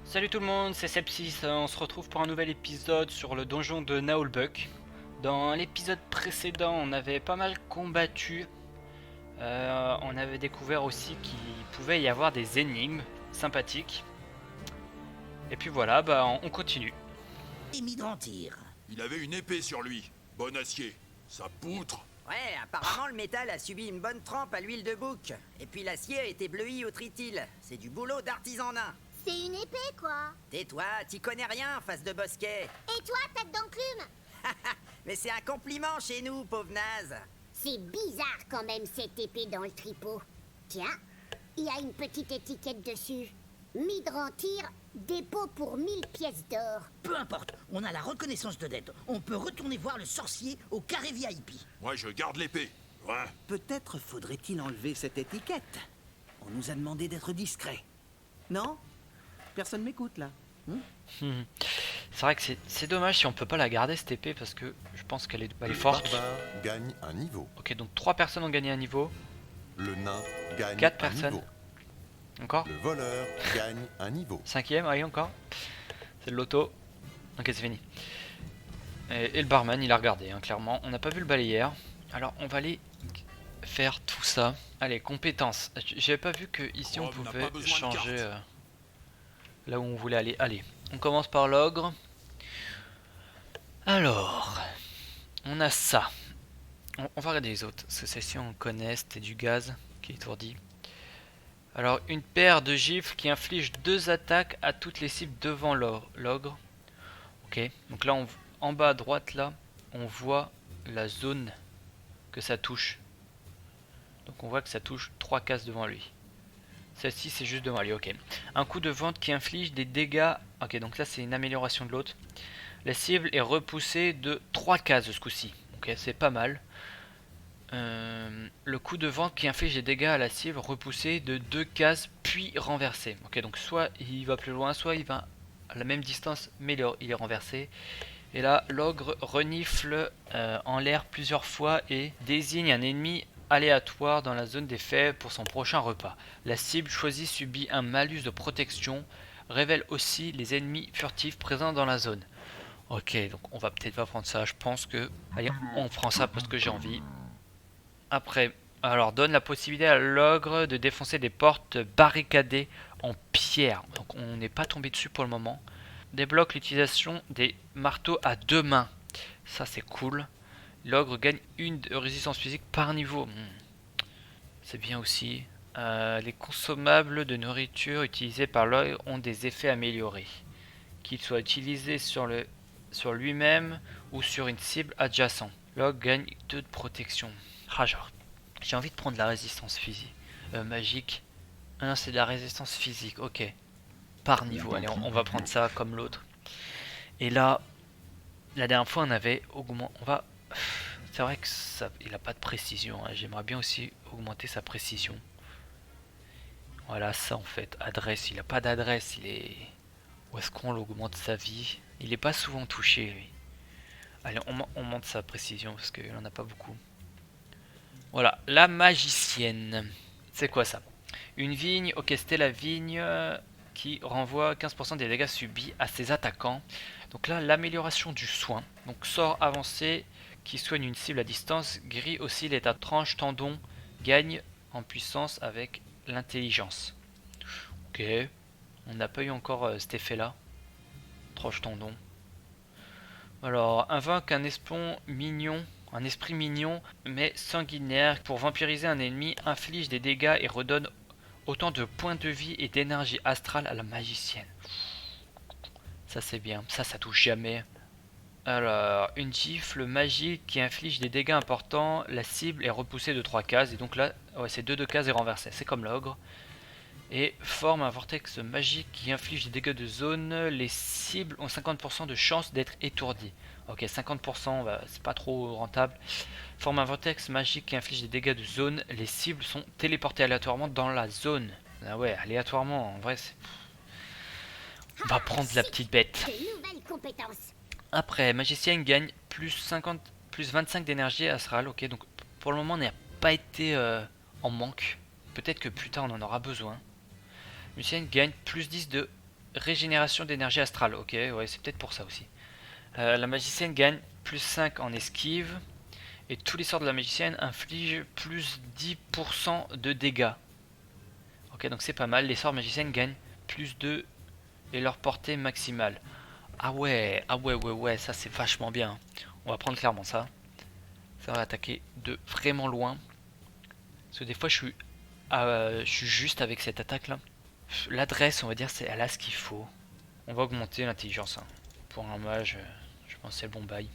Salut tout le monde, c'est Sepsis, on se retrouve pour un nouvel épisode sur le donjon de Naulbuck. Dans l'épisode précédent, on avait pas mal combattu, on avait découvert aussi qu'il pouvait y avoir des énigmes sympathiques. Et puis voilà, on continue. Et Midrantir. Il avait une épée sur lui. Bon acier. Sa poutre. Ouais, apparemment le métal a subi une bonne trempe à l'huile de bouc. Et puis l'acier a été bleui au trityl. C'est du boulot d'artisan nain. C'est une épée, quoi. Tais-toi, t'y connais rien, face de bosquet. Et toi, tête d'enclume? Mais c'est un compliment chez nous, pauvre naze. C'est bizarre quand même, cette épée dans le tripot. Tiens, il y a une petite étiquette dessus. Midrantir, dépôt pour 1000 pièces d'or. Peu importe, on a la reconnaissance de dette. On peut retourner voir le sorcier au carré VIP. Moi, je garde l'épée. Ouais. Peut-être faudrait-il enlever cette étiquette. On nous a demandé d'être discret. Non? Personne m'écoute là. C'est vrai que c'est dommage si on peut pas la garder cette épée parce que je pense qu'elle est forte. Barbare gagne un niveau. Ok, donc 3 personnes ont gagné un niveau. Le nain gagne 4 un personnes. niveau. Encore? Le voleur gagne un niveau. 5ème, allez encore. C'est le loto. Ok, c'est fini. Et le barman, il a regardé, hein, clairement. On n'a pas vu le balayeur. Alors, on va aller faire tout ça. Allez, compétences. J'avais pas vu que ici on Oh, on n'a pouvait pas besoin de changer carte. là où on voulait aller. Allez, on commence par l'ogre. Alors, on a ça. On va regarder les autres. Parce que celle-ci on connaît, c'était du gaz qui étourdit. Alors, une paire de gifles qui inflige 2 attaques à toutes les cibles devant l'ogre. Ok, donc là, en bas à droite, là, on voit la zone que ça touche. Donc on voit que ça touche 3 cases devant lui. Celle-ci, c'est juste devant lui, ok. Un coup de vente qui inflige des dégâts. Ok, donc là, c'est une amélioration de l'autre. La cible est repoussée de 3 cases ce coup-ci. Ok, c'est pas mal. Le coup de vent qui inflige des dégâts à la cible repoussé de 2 cases puis renversé. Ok, donc soit il va plus loin, soit il va à la même distance mais il est renversé. Et là, l'ogre renifle en l'air plusieurs fois et désigne un ennemi aléatoire dans la zone des faits pour son prochain repas. La cible choisie subit un malus de protection, révèle aussi les ennemis furtifs présents dans la zone. Ok, donc on va peut-être pas prendre ça, je pense que... Allez, on prend ça parce que j'ai envie. Après, alors donne la possibilité à l'ogre de défoncer des portes barricadées en pierre. Donc on n'est pas tombé dessus pour le moment. Débloque l'utilisation des marteaux à 2 mains. Ça c'est cool. L'ogre gagne une de résistance physique par niveau. C'est bien aussi. Les consommables de nourriture utilisés par l'ogre ont des effets améliorés. Qu'ils soient utilisés sur lui-même ou sur une cible adjacente. L'ogre gagne 2 de protection. Ah, genre, j'ai envie de prendre la résistance physique. Magique. Ah non, c'est de la résistance physique, ok. Par niveau, allez, on va prendre ça comme l'autre. Et là, la dernière fois, on avait augmenté. C'est vrai que ça, il a pas de précision. Hein. J'aimerais bien aussi augmenter sa précision. Voilà, ça en fait. Adresse, il a pas d'adresse. Il est. Où est-ce qu'on l'augmente sa vie? Il est pas souvent touché, lui. Allez, on monte sa précision parce qu'il en a pas beaucoup. Voilà, la magicienne. C'est quoi ça? Une vigne, ok, c'était la vigne qui renvoie 15% des dégâts subis à ses attaquants. Donc là, l'amélioration du soin. Donc sort avancé qui soigne une cible à distance. Gris aussi l'état tranche tendon. Gagne en puissance avec l'intelligence. Ok, on n'a pas eu encore cet effet là. Tranche tendon. Alors, invoque un espion mignon. Un esprit mignon mais sanguinaire pour vampiriser un ennemi, inflige des dégâts et redonne autant de points de vie et d'énergie astrale à la magicienne. Ça c'est bien, ça touche jamais. Alors, une gifle magique qui inflige des dégâts importants, la cible est repoussée de 3 cases et donc là, ouais, c'est 2 de cases et renversé, c'est comme l'ogre. Et forme un vortex magique qui inflige des dégâts de zone, les cibles ont 50% de chance d'être étourdies. Ok, 50%, bah, c'est pas trop rentable. Forme un vortex magique qui inflige des dégâts de zone. Les cibles sont téléportées aléatoirement dans la zone. Ah ouais, aléatoirement, en vrai, c'est... On va prendre la petite bête. De nouvelles compétences. Après, magicienne gagne plus 50, plus 25 d'énergie astrale. Ok, donc pour le moment, on n'a pas été en manque. Peut-être que plus tard, on en aura besoin. Magicienne gagne plus 10 de régénération d'énergie astrale. Ok, ouais, c'est peut-être pour ça aussi. La magicienne gagne plus 5 en esquive. Et tous les sorts de la magicienne infligent plus 10% de dégâts. Ok, donc c'est pas mal. Les sorts magiciennes gagnent plus 2 et leur portée maximale. Ah ouais, ouais, ça c'est vachement bien. On va prendre clairement ça. Ça va attaquer de vraiment loin. Parce que des fois je suis juste avec cette attaque là. L'adresse, on va dire, elle a ce qu'il faut. On va augmenter l'intelligence. Hein. Pour un mage, je pense que c'est le bon bail.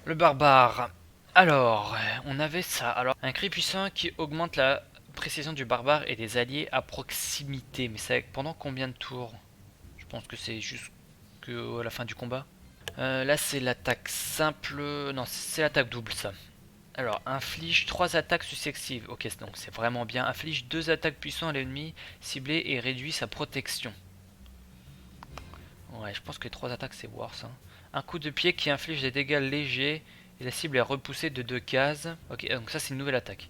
Le barbare. Alors, on avait ça. Alors, un cri puissant qui augmente la précision du barbare et des alliés à proximité. Mais c'est pendant combien de tours? Je pense que c'est jusqu'à la fin du combat. Là, c'est l'attaque simple. Non, c'est l'attaque double, ça. Alors, inflige 3 attaques successives. Ok, donc c'est vraiment bien. Inflige 2 attaques puissantes à l'ennemi ciblé et réduit sa protection. Ouais, je pense que les 3 attaques, c'est worse. Hein. Un coup de pied qui inflige des dégâts légers et la cible est repoussée de 2 cases. Ok, donc ça c'est une nouvelle attaque.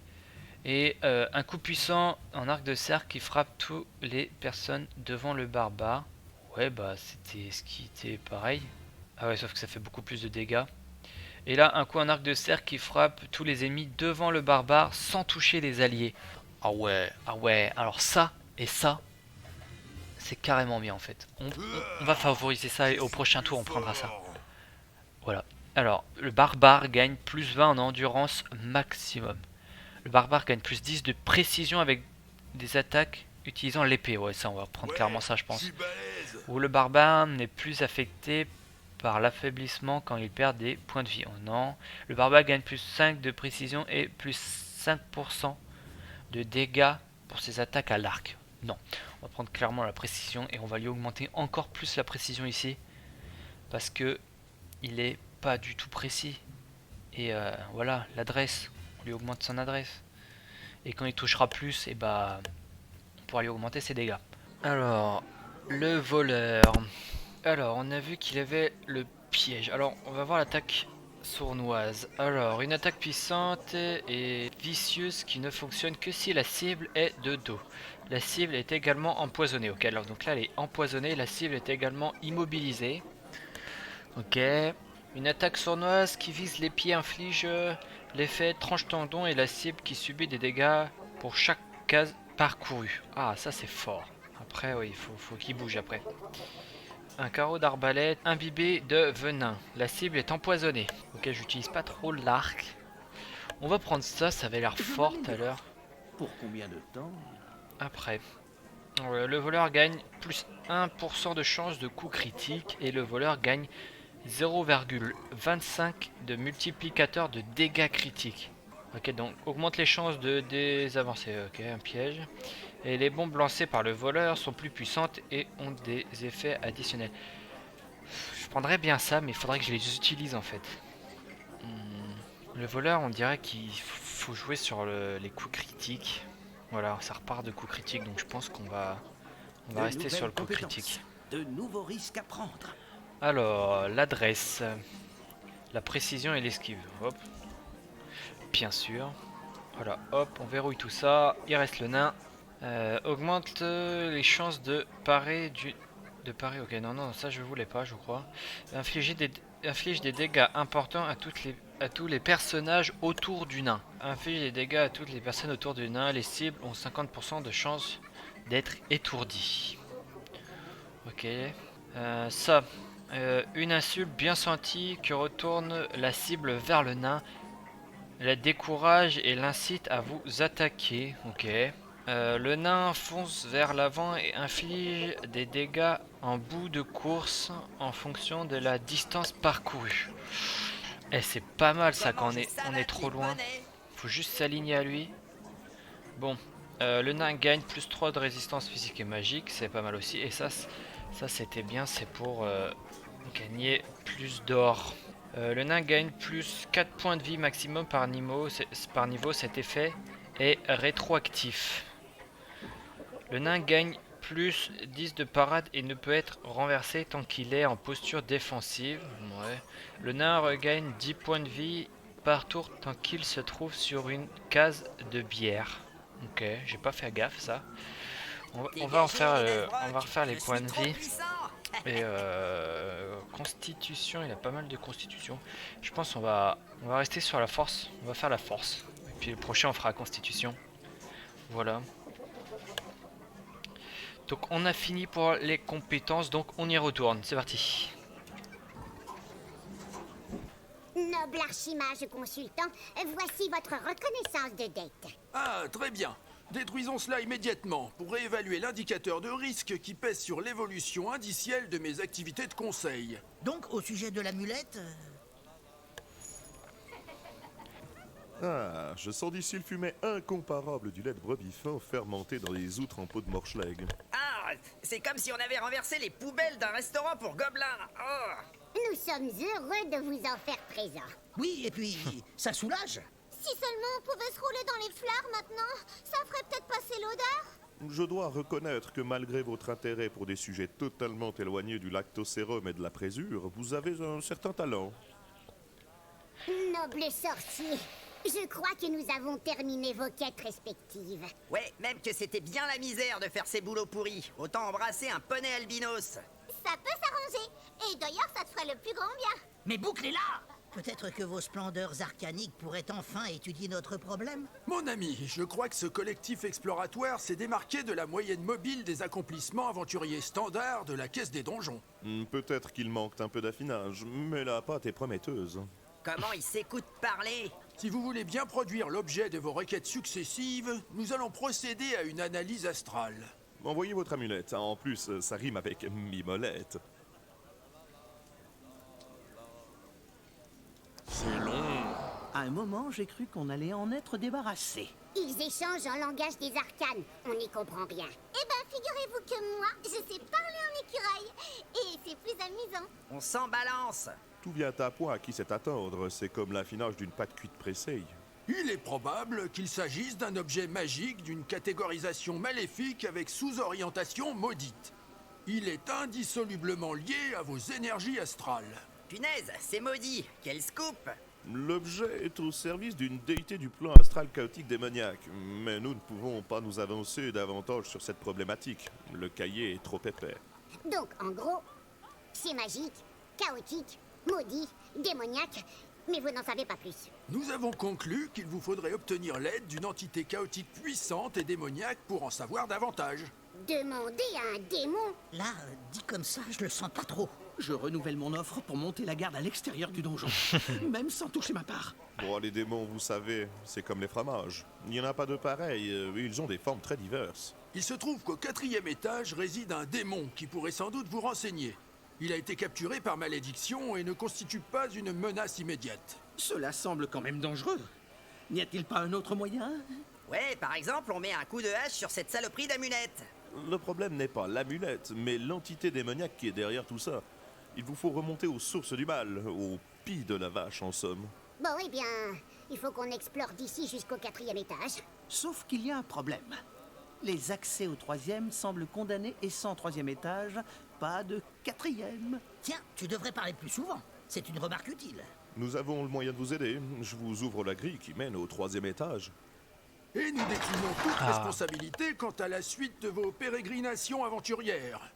Et un coup puissant en arc de cercle qui frappe toutes les personnes devant le barbare. Ouais, bah c'était ce qui était pareil. Ah ouais, sauf que ça fait beaucoup plus de dégâts. Et là, un coup en arc de cercle qui frappe tous les ennemis devant le barbare sans toucher les alliés. Ah ouais, alors ça et ça, c'est carrément bien en fait. On va favoriser ça et au prochain tour on prendra ça. Voilà. Alors, le barbare gagne plus 20 en endurance maximum. Le barbare gagne plus 10 de précision avec des attaques utilisant l'épée. Ouais, ça on va prendre clairement ça je pense. Ou le barbare n'est plus affecté par l'affaiblissement quand il perd des points de vie. Oh non. Le barbare gagne plus 5 de précision et plus 5% de dégâts pour ses attaques à l'arc. Non. On va prendre clairement la précision et on va lui augmenter encore plus la précision ici. Parce que il est pas du tout précis. Et voilà, l'adresse. On lui augmente son adresse. Et quand il touchera plus, et bah on pourra lui augmenter ses dégâts. Alors, le voleur. Alors, on a vu qu'il avait le piège. Alors, on va voir l'attaque sournoise. Alors, une attaque puissante et vicieuse qui ne fonctionne que si la cible est de dos. La cible est également empoisonnée. Ok, alors donc là, elle est empoisonnée. La cible est également immobilisée. Ok. Une attaque sournoise qui vise les pieds inflige l'effet tranche-tendon et la cible qui subit des dégâts pour chaque case parcourue. Ah, ça c'est fort. Après, oui, il faut qu'il bouge après. Un carreau d'arbalète imbibé de venin. La cible est empoisonnée. Ok, j'utilise pas trop l'arc. On va prendre ça, ça avait l'air fort tout à l'heure. Pour combien de temps? Après. Le voleur gagne plus 1% de chance de coup critique et le voleur gagne 0,25 de multiplicateur de dégâts critiques. Ok, donc augmente les chances de désavancer. Ok, un piège. Et les bombes lancées par le voleur sont plus puissantes et ont des effets additionnels. Je prendrais bien ça, mais il faudrait que je les utilise en fait. Le voleur, on dirait qu'il faut jouer sur les coups critiques. Voilà, ça repart de coups critiques, donc je pense qu'on va rester sur le coup critique. De nouveaux risques à prendre. Alors, l'adresse, la précision et l'esquive. Hop. Bien sûr. Voilà, hop, on verrouille tout ça. Il reste le nain. Augmente les chances de parer ok, non, ça je voulais pas, je crois. Inflige des dégâts importants à tous les personnages autour du nain. Inflige des dégâts à toutes les personnes autour du nain. Les cibles ont 50% de chance d'être étourdies. Ok. Ça. Une insulte bien sentie qui retourne la cible vers le nain, la décourage et l'incite à vous attaquer. Ok. Le nain fonce vers l'avant et inflige des dégâts en bout de course en fonction de la distance parcourue. Eh, c'est pas mal ça quand on est trop loin. Faut juste s'aligner à lui. Bon, le nain gagne plus 3 de résistance physique et magique, c'est pas mal aussi. Et ça c'était bien, c'est pour gagner plus d'or. Le nain gagne plus 4 points de vie maximum par niveau. Cet effet est rétroactif. Le nain gagne plus 10 de parade et ne peut être renversé tant qu'il est en posture défensive. Ouais. Le nain regagne 10 points de vie par tour tant qu'il se trouve sur une case de bière. Ok, j'ai pas fait gaffe ça. On va en faire, Dégagez, on va refaire les je points suis de trop vie. puissant. Et constitution, il a pas mal de constitution. Je pense on va rester sur la force. On va faire la force. Et puis le prochain on fera la constitution. Voilà. Donc on a fini pour les compétences, donc on y retourne. C'est parti. Noble archimage consultant, voici votre reconnaissance de dette. Ah, très bien. Détruisons cela immédiatement pour réévaluer l'indicateur de risque qui pèse sur l'évolution indicielle de mes activités de conseil. Donc, au sujet de l'amulette, Ah, je sens d'ici le fumet incomparable du lait de brebis fin fermenté dans les outres en peau de morcheleg. Ah, c'est comme si on avait renversé les poubelles d'un restaurant pour gobelins. Oh. Nous sommes heureux de vous en faire présent. oui, et puis, ça soulage. Si seulement on pouvait se rouler dans les fleurs maintenant, ça ferait peut-être passer l'odeur. Je dois reconnaître que malgré votre intérêt pour des sujets totalement éloignés du lactosérum et de la présure, vous avez un certain talent. Noble sorcier, je crois que nous avons terminé vos quêtes respectives. Ouais, même que c'était bien la misère de faire ces boulots pourris. Autant embrasser un poney albinos. Ça peut s'arranger. Et d'ailleurs, ça te ferait le plus grand bien. Mais bouclez-la! Peut-être que vos splendeurs arcaniques pourraient enfin étudier notre problème. Mon ami, je crois que ce collectif exploratoire s'est démarqué de la moyenne mobile des accomplissements aventuriers standards de la caisse des donjons. Peut-être qu'il manque un peu d'affinage, mais la pâte est prometteuse. Comment il s'écoute parler. Si vous voulez bien produire l'objet de vos requêtes successives, nous allons procéder à une analyse astrale. Envoyez votre amulette, en plus ça rime avec mimolette. C'est long. À un moment, j'ai cru qu'on allait en être débarrassé. Ils échangent en langage des arcanes. On n'y comprend rien. Eh ben, figurez-vous que moi, je sais parler en écureuil. Et c'est plus amusant. On s'en balance. Tout vient à point à qui sait attendre, c'est comme l'affinage d'une pâte cuite pressée. Il est probable qu'il s'agisse d'un objet magique d'une catégorisation maléfique avec sous-orientation maudite. Il est indissolublement lié à vos énergies astrales. Punaise, c'est maudit. Quel scoop. L'objet est au service d'une déité du plan astral chaotique démoniaque, mais nous ne pouvons pas nous avancer davantage sur cette problématique. Le cahier est trop épais. Donc, en gros, c'est magique, chaotique, maudit, démoniaque, mais vous n'en savez pas plus. Nous avons conclu qu'il vous faudrait obtenir l'aide d'une entité chaotique puissante et démoniaque pour en savoir davantage. Demander à un démon. Là, dit comme ça, je le sens pas trop. Je renouvelle mon offre pour monter la garde à l'extérieur du donjon, même sans toucher ma part. Bon, les démons, vous savez, c'est comme les fromages. Il n'y en a pas de pareils, ils ont des formes très diverses. Il se trouve qu'au 4e étage réside un démon qui pourrait sans doute vous renseigner. Il a été capturé par malédiction et ne constitue pas une menace immédiate. Cela semble quand même dangereux. N'y a-t-il pas un autre moyen? Ouais, par exemple, on met un coup de hache sur cette saloperie d'amulette. Le problème n'est pas l'amulette, mais l'entité démoniaque qui est derrière tout ça. Il vous faut remonter aux sources du mal, au pis de la vache en somme. Bon, eh bien, il faut qu'on explore d'ici jusqu'au 4e étage. Sauf qu'il y a un problème. Les accès au 3e semblent condamnés et sans 3e étage, pas de 4e. Tiens, tu devrais parler plus souvent. C'est une remarque utile. Nous avons le moyen de vous aider. Je vous ouvre la grille qui mène au 3e étage. Et nous déclinons toute responsabilité quant à la suite de vos pérégrinations aventurières.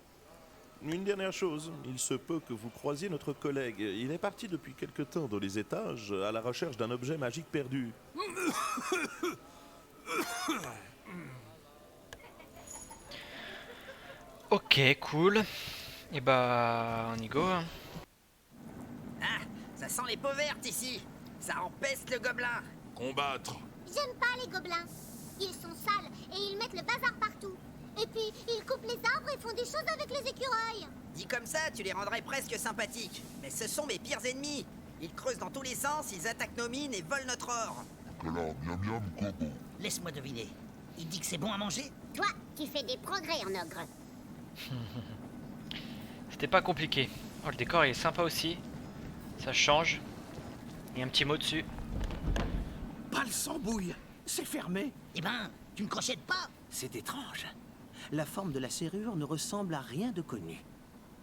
Une dernière chose, il se peut que vous croisiez notre collègue. Il est parti depuis quelque temps dans les étages à la recherche d'un objet magique perdu. Ok, cool. Et bah, on y go. Hein. Ah, ça sent les peaux vertes ici. Ça empeste le gobelin. Combattre. J'aime pas les gobelins. Ils sont sales et ils mettent le bazar partout. Et puis, ils coupent les arbres et font des choses avec les écureuils. Dit comme ça, tu les rendrais presque sympathiques. Mais ce sont mes pires ennemis. Ils creusent dans tous les sens, ils attaquent nos mines et volent notre or. Laisse-moi deviner. Il dit que c'est bon à manger? Toi, tu fais des progrès en ogre. C'était pas compliqué. Oh, le décor il est sympa aussi. Ça change. Il y a un petit mot dessus. Pas le sambouille, c'est fermé. Eh ben, tu ne crochettes pas? C'est étrange. La forme de la serrure ne ressemble à rien de connu.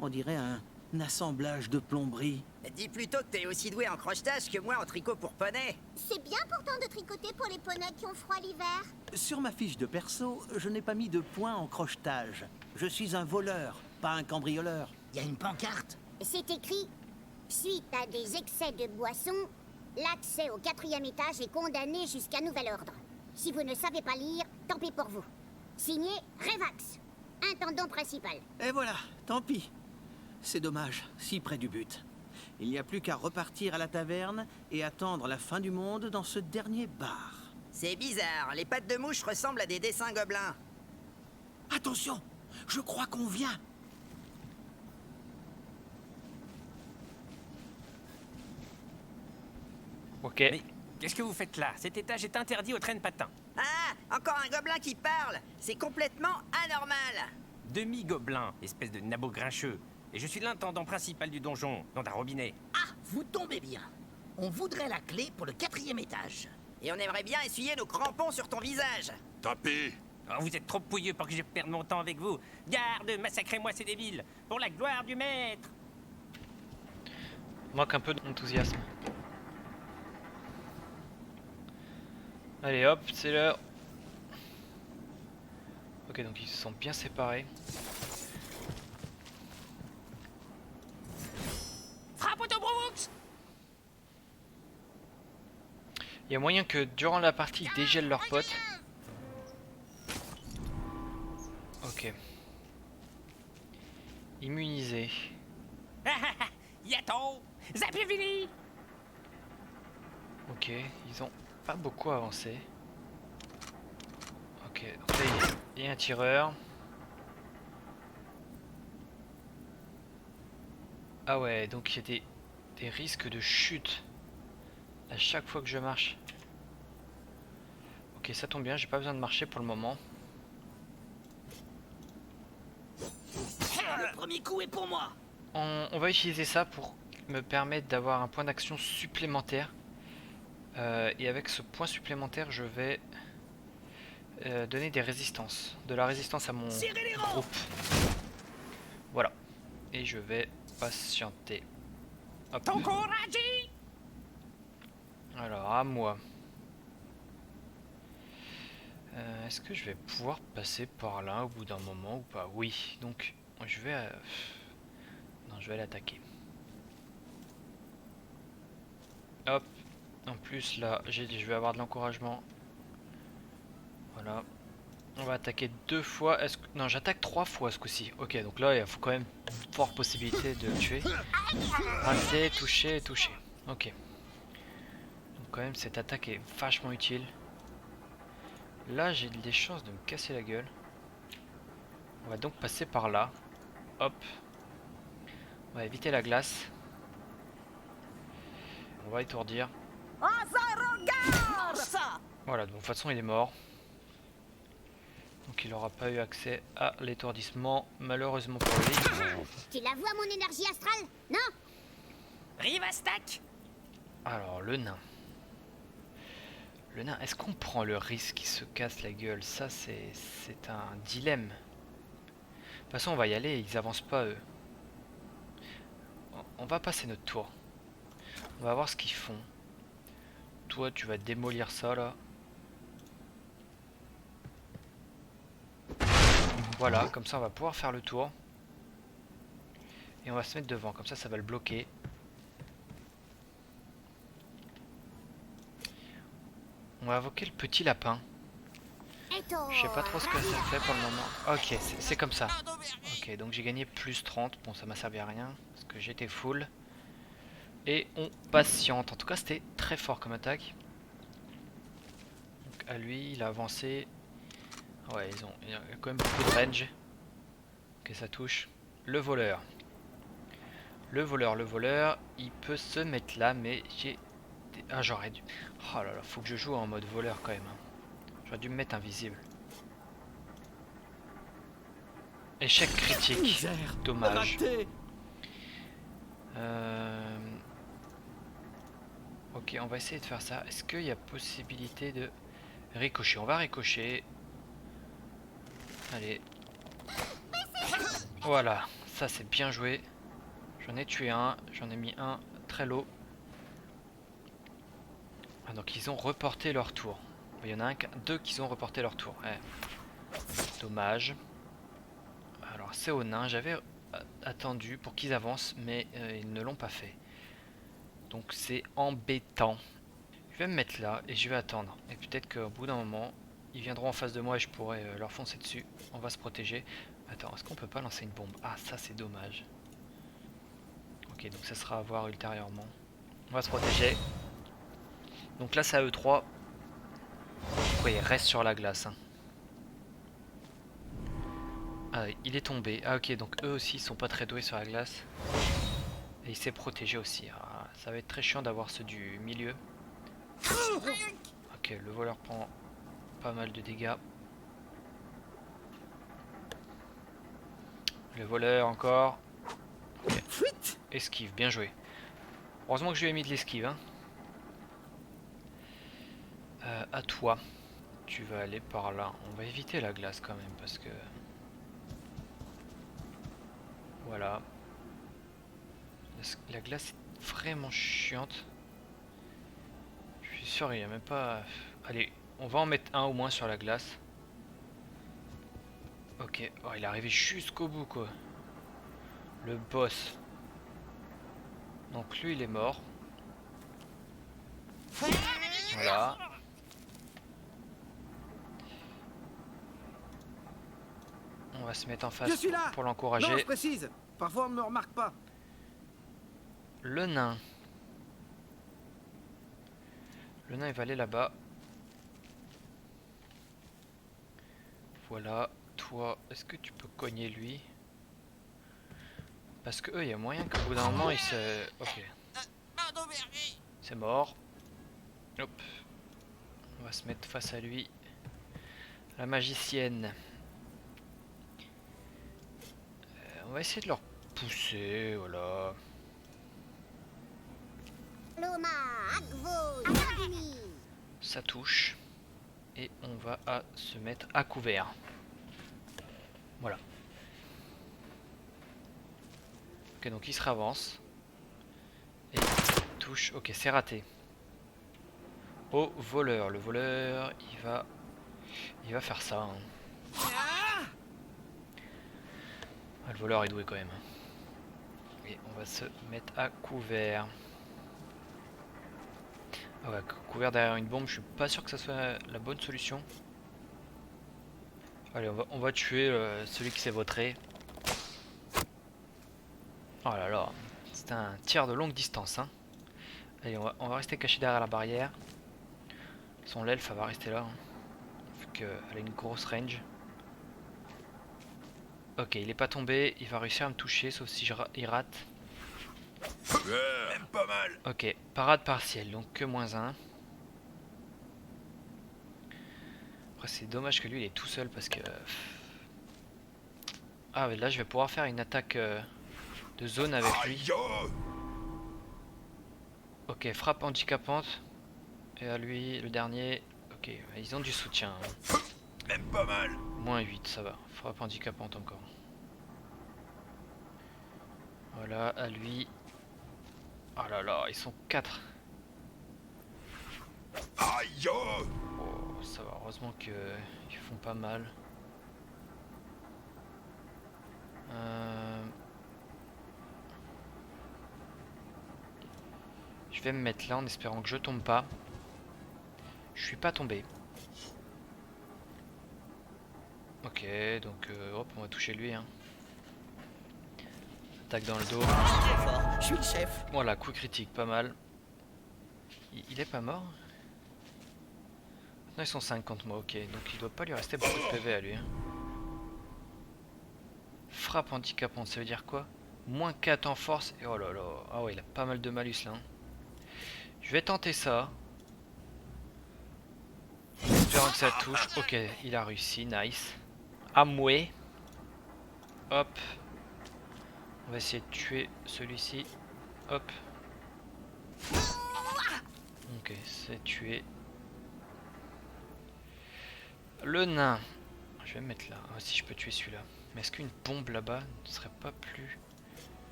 On dirait un assemblage de plomberie. Dis plutôt que t'es aussi doué en crochetage que moi en tricot pour poney. C'est bien pourtant de tricoter pour les poneys qui ont froid l'hiver. Sur ma fiche de perso, je n'ai pas mis de point en crochetage. Je suis un voleur, pas un cambrioleur. Il y a une pancarte. C'est écrit « Suite à des excès de boissons, l'accès au 4e étage est condamné jusqu'à nouvel ordre. Si vous ne savez pas lire, tant pis pour vous. Signé Revax, intendant principal. » Et voilà, tant pis. C'est dommage, si près du but. Il n'y a plus qu'à repartir à la taverne et attendre la fin du monde dans ce dernier bar. C'est bizarre, les pattes de mouche ressemblent à des dessins gobelins. Attention, je crois qu'on vient. Ok. Mais qu'est-ce que vous faites là? Cet étage est interdit aux traînes patins. Ah, encore un gobelin qui parle. C'est complètement anormal. Demi-gobelin, espèce de nabot grincheux. Et je suis l'intendant principal du donjon, nom d'un robinet. Ah, vous tombez bien. On voudrait la clé pour le 4e étage. Et on aimerait bien essuyer nos crampons sur ton visage. Tapez! Oh, vous êtes trop pouilleux pour que je perde mon temps avec vous. Garde, massacrez-moi ces débiles, pour la gloire du maître. Manque un peu d'enthousiasme. Allez hop, c'est l'heure. Ok, donc ils se sont bien séparés. Frappe Autobrooks! Il y a moyen que durant la partie ils dégèlent leurs potes. Ok. Immunisé. Yato! Zapuvili! Ok, ils ont pas beaucoup avancé. Ok, donc là il y a un tireur. Ah ouais, donc il y a des risques de chute à chaque fois que je marche. Ok, ça tombe bien, j'ai pas besoin de marcher pour le moment. Le premier coup est pour moi. On va utiliser ça pour me permettre d'avoir un point d'action supplémentaire. Et avec ce point supplémentaire, je vais donner des résistances. De la résistance à mon groupe. Voilà. Et je vais patienter. Hop. Ton courage! Alors, à moi. Est-ce que je vais pouvoir passer par là au bout d'un moment ou pas? Oui. Donc, je vais... non, je vais l'attaquer. Hop. En plus, là, je vais avoir de l'encouragement. Voilà. On va attaquer 2 fois. Non, j'attaque 3 fois ce coup-ci. Ok, donc là, il faut quand même une forte possibilité de le tuer. Rater, toucher, toucher. Ok. Donc quand même, cette attaque est vachement utile. Là, j'ai des chances de me casser la gueule. On va donc passer par là. Hop. On va éviter la glace. On va étourdir. Voilà, donc de toute façon il est mort. Donc il n'aura pas eu accès à l'étourdissement, malheureusement pour lui. Tu la vois, mon énergie astrale? Non? Rivastak! Alors le nain. Le nain, est-ce qu'on prend le risque qu'il se casse la gueule? Ça c'est un dilemme. De toute façon on va y aller, ils avancent pas eux. On va passer notre tour. On va voir ce qu'ils font. Toi tu vas démolir ça là. Voilà, comme ça on va pouvoir faire le tour. Et on va se mettre devant, comme ça va le bloquer. On va invoquer le petit lapin. Je sais pas trop ce que ça fait pour le moment. Ok, c'est comme ça. Ok, donc j'ai gagné plus 30. Bon, ça m'a servi à rien, parce que j'étais full. Et on patiente. En tout cas, c'était très fort comme attaque. Donc à lui, il a avancé. Ouais, il y a quand même beaucoup de range. Ok, ça touche. Le voleur. Le voleur, il peut se mettre là, mais j'ai... Ah, j'aurais dû... Oh là là, faut que je joue en mode voleur quand même. J'aurais dû me mettre invisible. Échec critique. Dommage. Ok, on va essayer de faire ça. Est-ce qu'il y a possibilité de ricocher? On va ricocher. Allez. Voilà, ça c'est bien joué. J'en ai tué un, j'en ai mis un très low. Ah, donc ils ont reporté leur tour. Il y en a deux qui ont reporté leur tour. Ouais. Dommage. Alors c'est au nain, j'avais attendu pour qu'ils avancent, mais ils ne l'ont pas fait. Donc c'est embêtant. Je vais me mettre là et je vais attendre. Et peut-être qu'au bout d'un moment, ils viendront en face de moi et je pourrai leur foncer dessus. On va se protéger. Attends, est-ce qu'on peut pas lancer une bombe? Ah, ça c'est dommage. Ok, donc ça sera à voir ultérieurement. On va se protéger. Donc là c'est à eux 3. Pourquoi ils restent sur la glace hein. Ah, il est tombé. Ah ok, donc eux aussi ils sont pas très doués sur la glace. Et il s'est protégé aussi. Ah, ça va être très chiant d'avoir ceux du milieu. Ok, le voleur prend pas mal de dégâts. Le voleur encore. Okay. Esquive, bien joué. Heureusement que je lui ai mis de l'esquive. Hein. À toi. Tu vas aller par là. On va éviter la glace quand même parce que... Voilà. La glace est vraiment chiante. Je suis sûr il n'y a même pas... Allez, on va en mettre un au moins sur la glace. Ok, oh, il est arrivé jusqu'au bout quoi. Le boss. Donc lui il est mort. Voilà. On va se mettre en face pour l'encourager. Non, je précise. Parfois on ne me remarque pas. Le nain. Le nain il va aller là-bas. Voilà. Toi, est-ce que tu peux cogner lui? Parce que eux, il y a moyen qu'au bout d'un moment, il se... Ok. C'est mort. Hop. On va se mettre face à lui. La magicienne. On va essayer de leur pousser, voilà. Ça touche. Et on va se mettre à couvert. Voilà. Ok, donc il se ravance. Et il touche. Ok, c'est raté. Au voleur. Le voleur, il va faire ça. Hein. Ah, le voleur est doué quand même. Et on va se mettre à couvert. Ah ouais, couvert derrière une bombe, je suis pas sûr que ça soit la bonne solution. Allez, on va tuer celui qui s'est vautré. Oh là là, c'est un tir de longue distance. Hein. Allez, on va rester caché derrière la barrière. Son l'elfe va rester là. Hein, vu qu'elle a une grosse range. Ok, il est pas tombé, il va réussir à me toucher, sauf si il rate. Même pas mal. Ok, parade partielle, donc que -1. Après c'est dommage que lui il est tout seul parce que... Ah mais là je vais pouvoir faire une attaque de zone avec lui. Ok, frappe handicapante. Et à lui, le dernier... Ok, ils ont du soutien. Hein. Même pas mal. -8, ça va. Frappe handicapante encore. Voilà, à lui... Oh là là, ils sont 4. Aïe. Oh, ça va, heureusement qu'ils font pas mal. Je vais me mettre là en espérant que je tombe pas. Je suis pas tombé. Ok, donc hop, on va toucher lui. Hein. Attaque dans le dos. Je suis le chef. Voilà, coup critique, pas mal. Il est pas mort? Non, ils sont 5 contre moi, ok. Donc il doit pas lui rester beaucoup de PV à lui. Hein. Frappe handicapante, ça veut dire quoi? -4 en force. Et oh là là. Ah ouais, il a pas mal de malus là. Hein. Je vais tenter ça. Espérant que ça touche. Ok, il a réussi, nice. Amoué. Hop. On va essayer de tuer celui-ci. Hop. Ok, c'est tué. Le nain. Je vais me mettre là. Ah, si je peux tuer celui-là. Mais est-ce qu'une bombe là-bas ne serait pas plus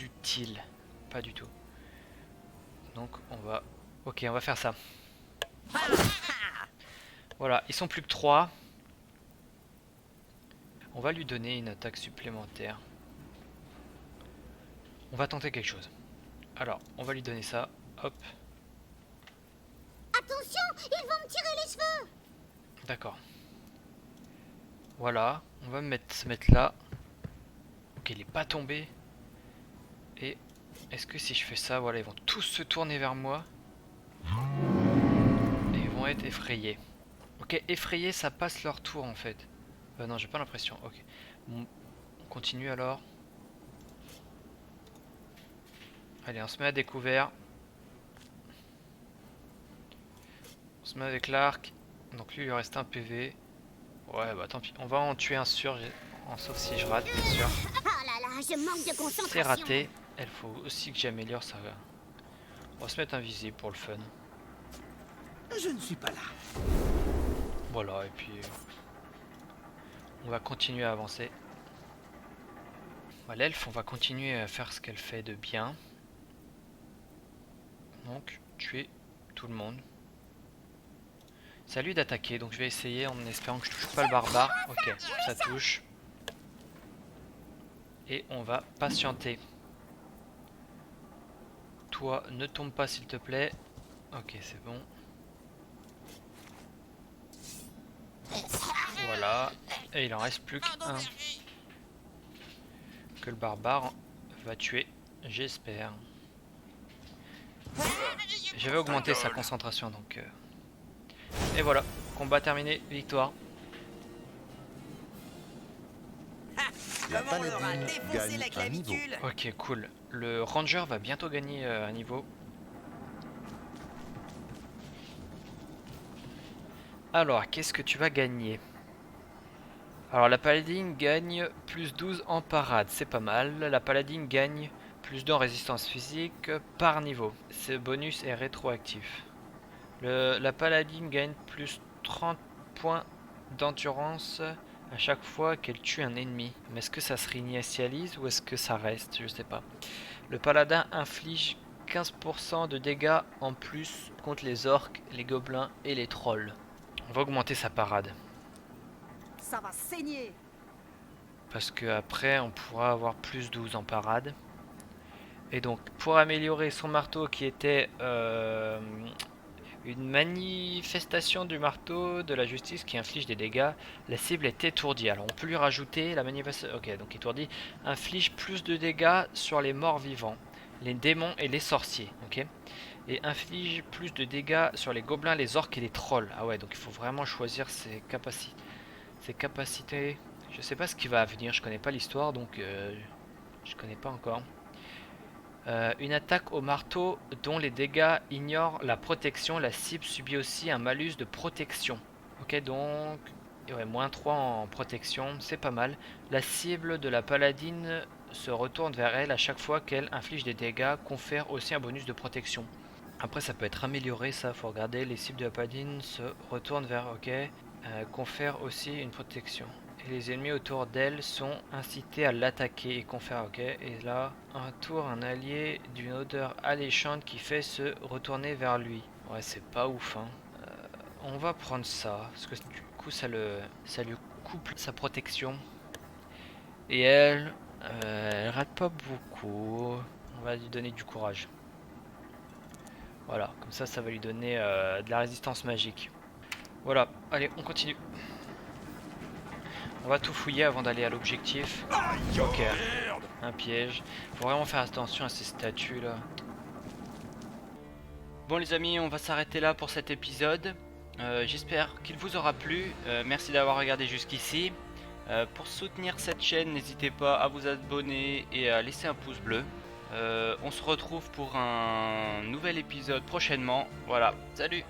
utile. Pas du tout. Donc on va... Ok, on va faire ça. Voilà, ils sont plus que 3. On va lui donner une attaque supplémentaire. On va tenter quelque chose. Alors, on va lui donner ça. Hop. Attention, ils vont me tirer les cheveux. D'accord. Voilà, on va se mettre là. Ok, il est pas tombé. Et est-ce que si je fais ça, voilà, ils vont tous se tourner vers moi. Et ils vont être effrayés. Ok, effrayés, ça passe leur tour en fait. Non, j'ai pas l'impression. Ok. Bon, on continue alors. Allez, on se met à découvert. On se met avec l'arc. Donc lui, il lui reste un PV. Ouais, bah tant pis. On va en tuer un sûr, sauf si je rate, bien sûr. Oh là là, je manque de concentration. C'est raté. Il faut aussi que j'améliore ça. On va se mettre invisible pour le fun. Je ne suis pas là. Voilà, et puis... on va continuer à avancer. Bah, l'elfe, on va continuer à faire ce qu'elle fait de bien. Donc, tuer tout le monde. C'est à lui d'attaquer, donc je vais essayer en espérant que je touche pas le barbare. Ok, ça touche. Et on va patienter. Toi, ne tombe pas s'il te plaît. Ok, c'est bon. Voilà. Et il en reste plus qu'un. Que le barbare va tuer, j'espère. J'avais augmenté sa concentration, donc... Et voilà, combat terminé, victoire. Comment on aura défoncé la clavicule? Ok, cool. Le ranger va bientôt gagner un niveau. Alors, qu'est-ce que tu vas gagner? Alors, la paladine gagne plus 12 en parade, c'est pas mal. La paladine gagne plus 2 en résistance physique par niveau. Ce bonus est rétroactif. La paladine gagne plus 30 points d'endurance à chaque fois qu'elle tue un ennemi. Mais est-ce que ça se réinitialise ou est-ce que ça reste? Je sais pas. Le paladin inflige 15% de dégâts en plus contre les orques, les gobelins et les trolls. On va augmenter sa parade. Ça va saigner. Parce que après on pourra avoir plus 12 en parade. Et donc pour améliorer son marteau qui était une manifestation du marteau de la justice qui inflige des dégâts, la cible est étourdie. Alors on peut lui rajouter la manifestation. Ok, donc étourdi inflige plus de dégâts sur les morts vivants, les démons et les sorciers. Ok, et inflige plus de dégâts sur les gobelins, les orques et les trolls. Ah ouais, donc il faut vraiment choisir ses capacités. Je sais pas ce qui va venir, je connais pas l'histoire, donc je connais pas encore. Une attaque au marteau dont les dégâts ignorent la protection, la cible subit aussi un malus de protection. Ok, donc ouais, moins 3 en protection, c'est pas mal. La cible de la paladine se retourne vers elle à chaque fois qu'elle inflige des dégâts, confère aussi un bonus de protection. Après ça peut être amélioré, ça faut regarder. Les cibles de la paladine se retournent vers, ok, confère aussi une protection. Et les ennemis autour d'elle sont incités à l'attaquer et confère, ok. Et là, un tour, un allié d'une odeur alléchante qui fait se retourner vers lui. Ouais, c'est pas ouf, hein. On va prendre ça, parce que du coup ça lui coupe sa protection. Et elle rate pas beaucoup. On va lui donner du courage. Voilà, comme ça, ça va lui donner de la résistance magique. Voilà, allez, on continue. On va tout fouiller avant d'aller à l'objectif. Ok, un piège. Faut vraiment faire attention à ces statues là. Bon les amis, on va s'arrêter là pour cet épisode. J'espère qu'il vous aura plu. Merci d'avoir regardé jusqu'ici. Pour soutenir cette chaîne, n'hésitez pas à vous abonner et à laisser un pouce bleu. On se retrouve pour un nouvel épisode prochainement. Voilà, salut!